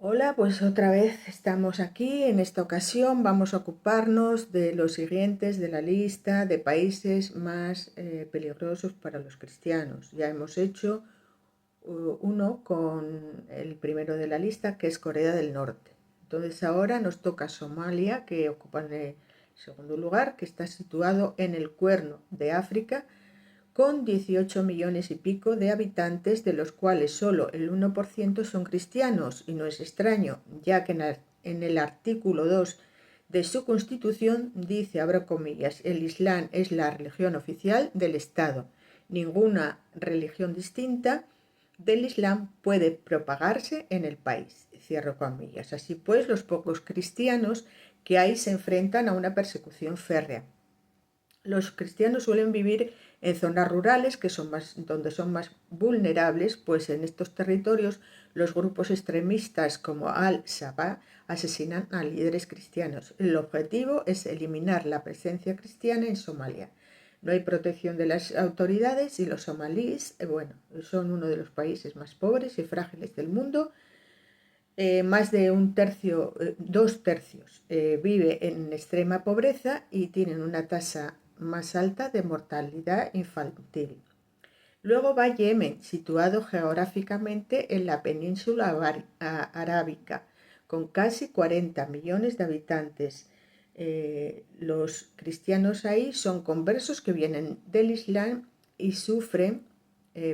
Hola, pues otra vez estamos aquí. En esta ocasión vamos a ocuparnos de los siguientes de la lista de países más peligrosos para los cristianos. Ya hemos hecho uno con el primero de la lista, que es Corea del Norte. Entonces ahora nos toca Somalia, que ocupa el segundo lugar, que está situado en el Cuerno de África, con 18 millones y pico de habitantes, de los cuales solo el 1% son cristianos, y no es extraño, ya que en el artículo 2 de su constitución dice, abro comillas, el Islam es la religión oficial del Estado. Ninguna religión distinta del Islam puede propagarse en el país. Cierro comillas. Así pues, los pocos cristianos que hay se enfrentan a una persecución férrea. Los cristianos suelen vivir en zonas rurales donde son más vulnerables, pues en estos territorios los grupos extremistas como Al-Shabaab asesinan a líderes cristianos. El objetivo es eliminar la presencia cristiana en Somalia. No hay protección de las autoridades y los somalíes, son uno de los países más pobres y frágiles del mundo. Más de un tercio, 2 tercios, vive en extrema pobreza y tienen una tasa más alta de mortalidad infantil. Luego va Yemen, situado geográficamente en la península arábica, con casi 40 millones de habitantes. Los cristianos ahí son conversos que vienen del Islam y sufren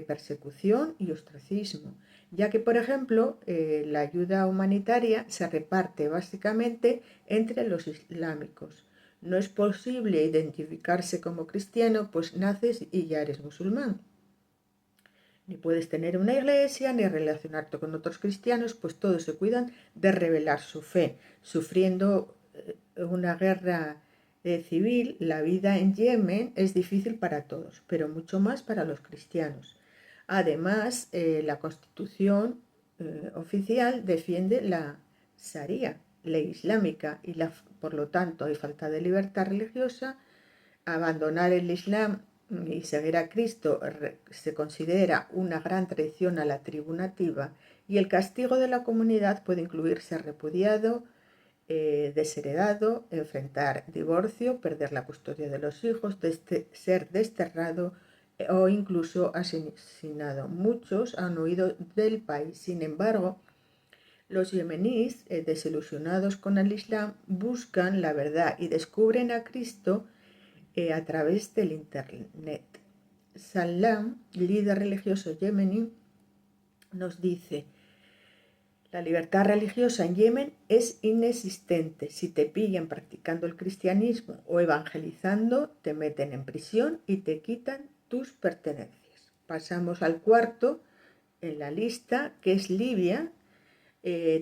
persecución y ostracismo, ya que, por ejemplo, la ayuda humanitaria se reparte básicamente entre los islámicos. No es posible identificarse como cristiano, pues naces y ya eres musulmán. Ni puedes tener una iglesia, ni relacionarte con otros cristianos, pues todos se cuidan de revelar su fe. Sufriendo una guerra civil, la vida en Yemen es difícil para todos, pero mucho más para los cristianos. Además, la constitución oficial defiende la Sharia, ley islámica, y por lo tanto hay falta de libertad religiosa. Abandonar el Islam y seguir a Cristo se considera una gran traición a la tribu nativa, y el castigo de la comunidad puede incluir ser repudiado, desheredado, enfrentar divorcio, perder la custodia de los hijos, ser desterrado o incluso asesinado. Muchos han huido del país. Sin embargo, los yemeníes, desilusionados con el Islam, buscan la verdad y descubren a Cristo a través del Internet. Salam, líder religioso yemení, nos dice: la libertad religiosa en Yemen es inexistente. Si te pillan practicando el cristianismo o evangelizando, te meten en prisión y te quitan tus pertenencias. Pasamos al cuarto en la lista, que es Libia.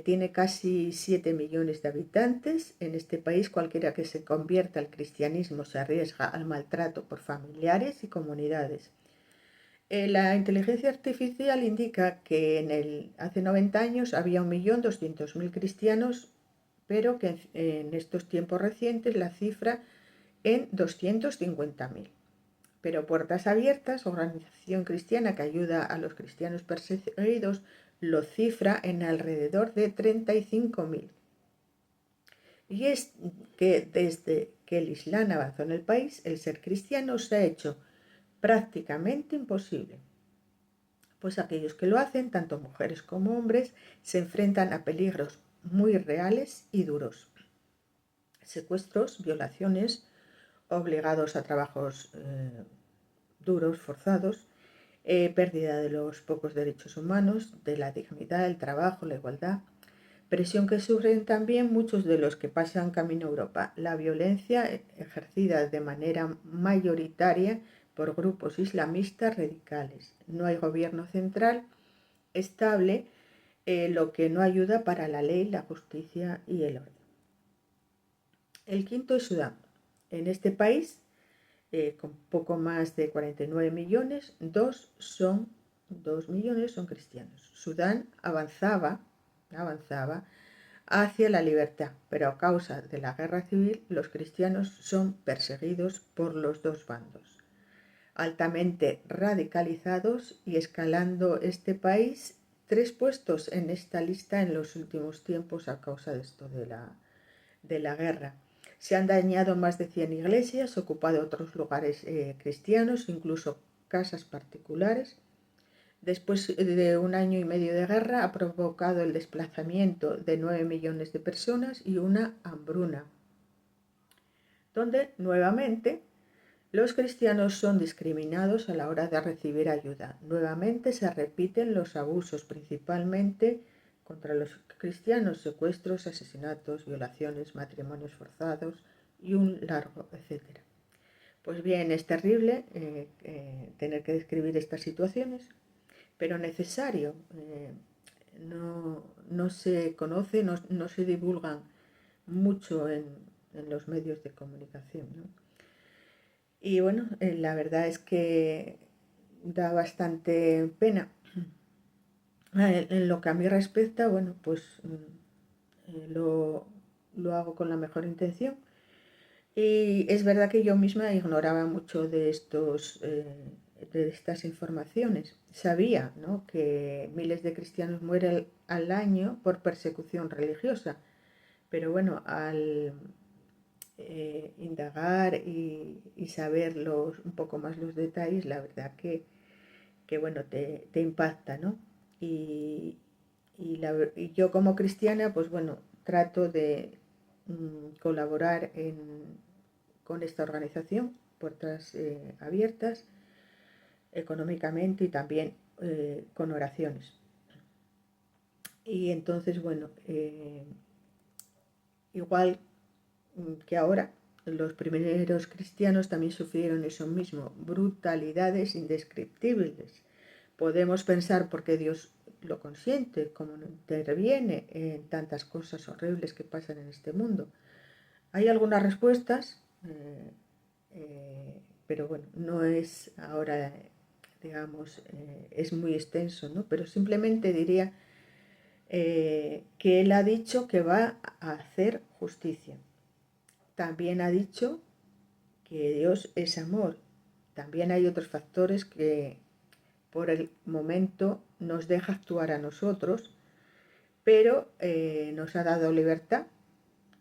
Tiene casi 7 millones de habitantes. En este país, cualquiera que se convierta al cristianismo se arriesga al maltrato por familiares y comunidades. La inteligencia artificial indica que hace 90 años había 1.200.000 cristianos, pero que en estos tiempos recientes la cifra en 250.000. Pero Puertas Abiertas, organización cristiana que ayuda a los cristianos perseguidos, lo cifra en alrededor de 35.000. Y es que desde que el Islam avanzó en el país, el ser cristiano se ha hecho prácticamente imposible, pues aquellos que lo hacen, tanto mujeres como hombres, se enfrentan a peligros muy reales y duros: secuestros, violaciones, obligados a trabajos duros, forzados, pérdida de los pocos derechos humanos, de la dignidad, el trabajo, la igualdad. Presión que sufren también muchos de los que pasan camino a Europa: la violencia ejercida de manera mayoritaria por grupos islamistas radicales. No hay gobierno central estable, lo que no ayuda para la ley, la justicia y el orden. El quinto es Sudán. En este país, con poco más de 49 millones, 2 millones son cristianos. Sudán avanzaba hacia la libertad, pero a causa de la guerra civil los cristianos son perseguidos por los dos bandos. Altamente radicalizados y escalando este país tres puestos en esta lista en los últimos tiempos a causa de esto de la guerra. Se han dañado más de 100 iglesias, ocupado otros lugares cristianos, incluso casas particulares. Después de 1 año y medio de guerra ha provocado el desplazamiento de 9 millones de personas y una hambruna, donde nuevamente los cristianos son discriminados a la hora de recibir ayuda. Nuevamente se repiten los abusos, principalmente contra los cristianos: secuestros, asesinatos, violaciones, matrimonios forzados y un largo etcétera. Pues bien, es terrible tener que describir estas situaciones, pero necesario. No se conoce, no se divulgan mucho en los medios de comunicación, ¿no? Y bueno, la verdad es que da bastante pena. En lo que a mí respecta, bueno, pues lo hago con la mejor intención. Y es verdad que yo misma ignoraba mucho de estas informaciones. Sabía, ¿no?, que miles de cristianos mueren al año por persecución religiosa, pero bueno, al indagar y saber un poco más los detalles, la verdad que bueno, te impacta, ¿no? Y, y yo como cristiana, pues bueno, trato de colaborar con esta organización, Puertas Abiertas, económicamente y también con oraciones. Y entonces, bueno, igual que ahora, los primeros cristianos también sufrieron eso mismo, brutalidades indescriptibles. Podemos pensar por qué Dios lo consiente, cómo no interviene en tantas cosas horribles que pasan en este mundo. Hay algunas respuestas, pero bueno, no es ahora, digamos, es muy extenso, ¿no? Pero simplemente diría que Él ha dicho que va a hacer justicia. También ha dicho que Dios es amor. También hay otros factores que por el momento nos deja actuar a nosotros, pero nos ha dado libertad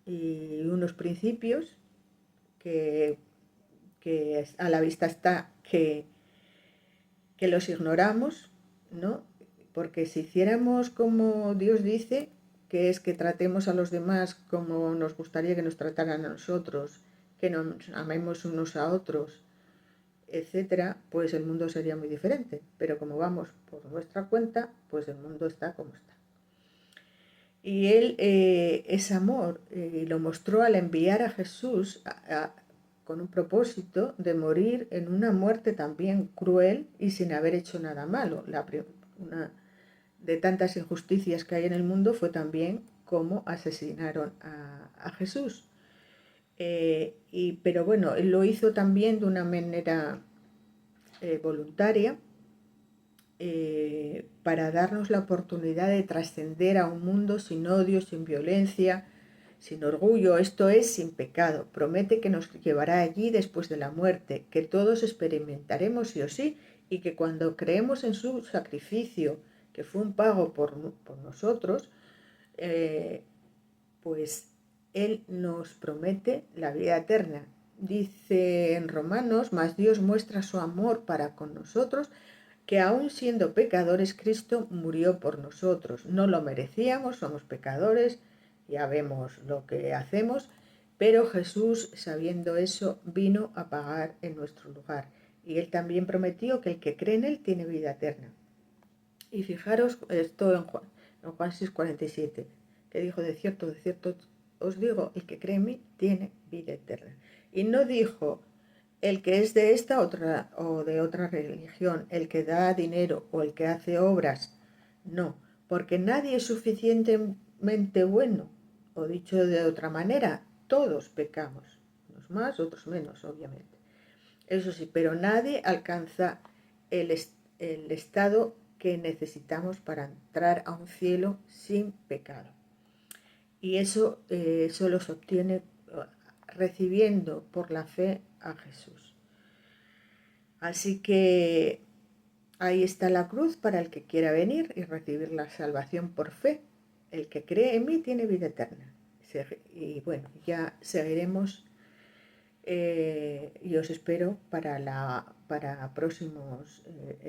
y unos principios que a la vista está que los ignoramos, ¿no? Porque si hiciéramos como Dios dice, que es que tratemos a los demás como nos gustaría que nos trataran a nosotros, que nos amemos unos a otros, etcétera, pues el mundo sería muy diferente. Pero como vamos por nuestra cuenta, pues el mundo está como está. Y Él es amor, y lo mostró al enviar a Jesús con un propósito de morir en una muerte también cruel y sin haber hecho nada malo. Una de tantas injusticias que hay en el mundo fue también cómo asesinaron a Jesús. Pero bueno, Él lo hizo también de una manera voluntaria, para darnos la oportunidad de trascender a un mundo sin odio, sin violencia, sin orgullo, esto es, sin pecado. Promete que nos llevará allí después de la muerte, que todos experimentaremos sí o sí, y que cuando creemos en su sacrificio, que fue un pago por nosotros, pues Él nos promete la vida eterna. Dice en Romanos: mas Dios muestra su amor para con nosotros, que aun siendo pecadores, Cristo murió por nosotros. No lo merecíamos, somos pecadores, ya vemos lo que hacemos, pero Jesús, sabiendo eso, vino a pagar en nuestro lugar. Y Él también prometió que el que cree en Él tiene vida eterna. Y fijaros esto en Juan 6:47, que dijo: de cierto os digo, el que cree en mí tiene vida eterna. Y no dijo: el que es de esta otra o de otra religión, el que da dinero o el que hace obras. No, porque nadie es suficientemente bueno. O dicho de otra manera, todos pecamos, unos más, otros menos, obviamente. Eso sí, pero nadie alcanza el estado que necesitamos para entrar a un cielo sin pecado. Y eso solo se obtiene recibiendo por la fe a Jesús. Así que Ahí está la cruz para el que quiera venir y recibir la salvación por fe. El que cree en mí tiene vida eterna. Y bueno, ya seguiremos y os espero para próximos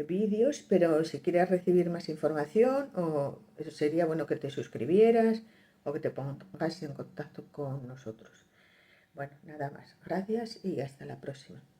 vídeos, pero si quieres recibir más información, o sería bueno que te suscribieras o que te pongas en contacto con nosotros. Bueno, nada más. Gracias y hasta la próxima.